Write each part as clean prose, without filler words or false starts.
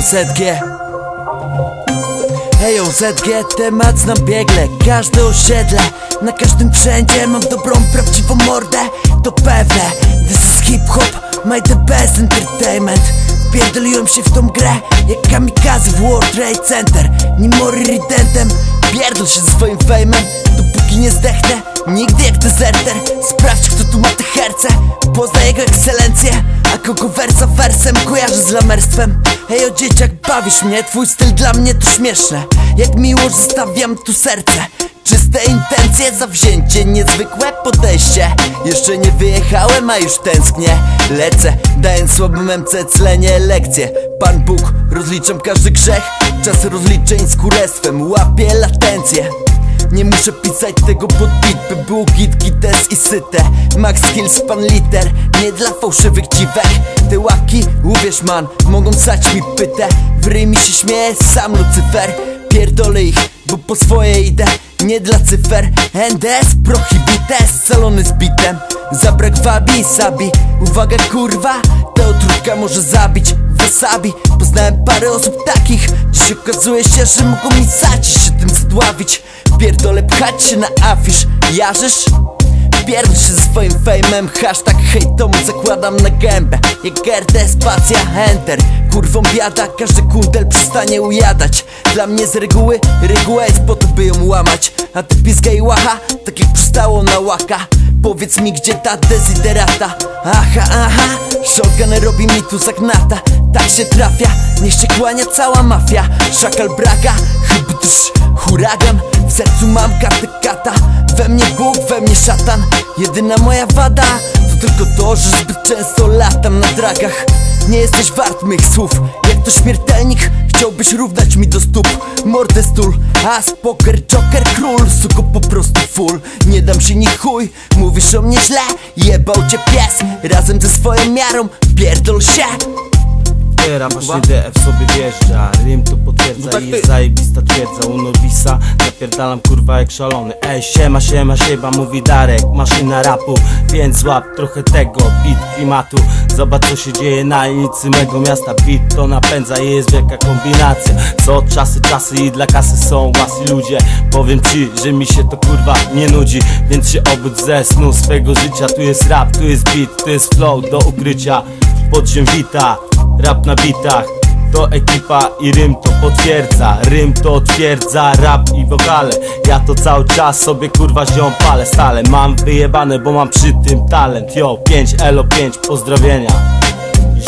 ZG. Hejo ZG, temat znam biegle. Każde osiedle, na każdym wszędzie mam dobrą, prawdziwą mordę. To pewne, this is hip-hop, my the best entertainment. Pierdoliłem się w tą grę jak kamikaze w World Trade Center. Nim ridentem, pierdol się ze swoim fejmem. Dopóki nie zdechnę, nigdy jak dezerter. Sprawdź, kto tu ma te herce, poznaj jego ekscelencję. A kogo wersa wersem kojarzy z lamerstwem. Hejo dzieciak, bawisz mnie, twój styl dla mnie to śmieszne. Jak miłość zostawiam tu serce. Czyste intencje, zawzięcie, niezwykłe podejście. Jeszcze nie wyjechałem, a już tęsknię. Lecę, dając słabym MC clenie lekcje. Pan Bóg, rozliczam każdy grzech. Czas rozliczeń z kurestwem, łapię latencję. Nie muszę pisać tego pod beat, by było git, gites i syte. Max skills, pan liter, nie dla fałszywych dziwek. Te łapki, uwierz man, mogą sać mi pytę. W rymi się śmieje sam Lucyfer. Pierdolę ich, bo po swoje idę, nie dla cyfer. NDS, prohibites, salony z bitem. Zabrak wabi i sabi, uwaga kurwa, ta otrówka może zabić. Wasabi, poznałem parę osób takich. Dziś okazuje się, że mogą mi zacić się tym zadławić. Pierdolę, pchać się na afisz, jarzysz? Pierdol się ze swoim fejmem, hashtag hejtomu zakładam na gębę. Jak RD, spacja, enter. Kurwą biada, każdy kundel przestanie ujadać. Dla mnie z reguły, reguła jest po to, by ją łamać. A ty pizga i łaha, tak jak przystało na łaka. Powiedz mi, gdzie ta desiderata. Aha, shotgun robi mi tu zagnata. Tak się trafia, niech się kłania cała mafia. Szakal braga, hybdrz, huragan. W sercu mam kartę kata. We mnie Bóg, we mnie szatan. Jedyna moja wada to tylko to, że zbyt często latam na dragach. Nie jesteś wart mych słów. Jak to śmiertelnik, chciałbyś równać mi do stóp. Mordę stul, as, poker, joker, król. Suko po prostu full, nie dam się ni chuj. Mówisz o mnie źle, jebał cię pies. Razem ze swoją miarą, pierdol się. Teraz właśnie DF sobie wjeżdża. Rym to potwierdza, no tak, i jest zajebista twierdza. U Norwisa napierdalam kurwa jak szalony. Ej, siema, mówi Darek, maszyna rapu. Więc złap trochę tego, beat klimatu. Zobacz co się dzieje na inicy mego miasta. Beat to napędza i jest wielka kombinacja. Co czasy i dla kasy są łasi ludzie. Powiem ci, że mi się to kurwa nie nudzi. Więc się obudź ze snu swego życia. Tu jest rap, tu jest beat, tu jest flow do ukrycia. Podziem wita, rap na bitach. To ekipa i rym to potwierdza. Rym to twierdza, rap i wokale. Ja to cały czas sobie kurwa ziom palę stale. Mam wyjebane, bo mam przy tym talent. Yo, 5 elo 5, pozdrowienia.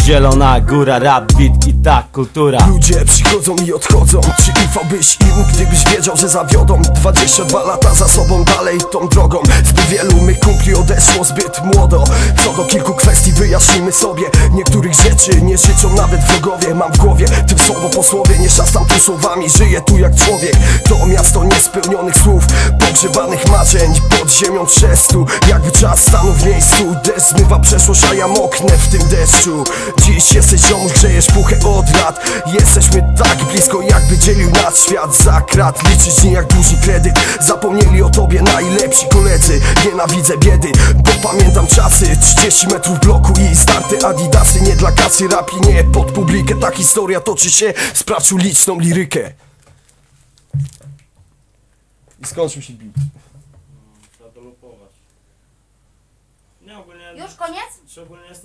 Zielona góra, rap, beat i tak kultura. Ludzie przychodzą i odchodzą. Czy ufałbyś im, gdybyś wiedział, że zawiodą? 22 lata za sobą, dalej tą drogą. Zbyt wielu mych kumpli odeszło zbyt młodo. Co do kilku kwestii wyjaśnimy sobie. Niektórych rzeczy nie życzą nawet wrogowie. Mam w głowie tym słowo po słowie, nie szastam tu słowami. Żyję tu jak człowiek. To miasto niespełnionych słów, pogrzebanych marzeń. Pod ziemią trzestu, jakby czas stanął w miejscu. Deszcz zmywa przeszłość, a ja moknę w tym deszczu. Dziś jesteś ziomuś, grzejesz puchę od lat. Jesteśmy tak blisko, jakby dzielił nas świat za krat. Liczyć dni jak dłużny kredyt. Zapomnieli o tobie najlepsi koledzy. Nienawidzę biedy, bo pamiętam czasy. 30 metrów bloku i starte adidasy. Nie dla kasy, rap i nie pod publikę. Ta historia toczy się, sprawdź uliczną lirykę. I skończył się beat. Trzeba dolupować. Nie, ogólnie... Już koniec? Ogólnie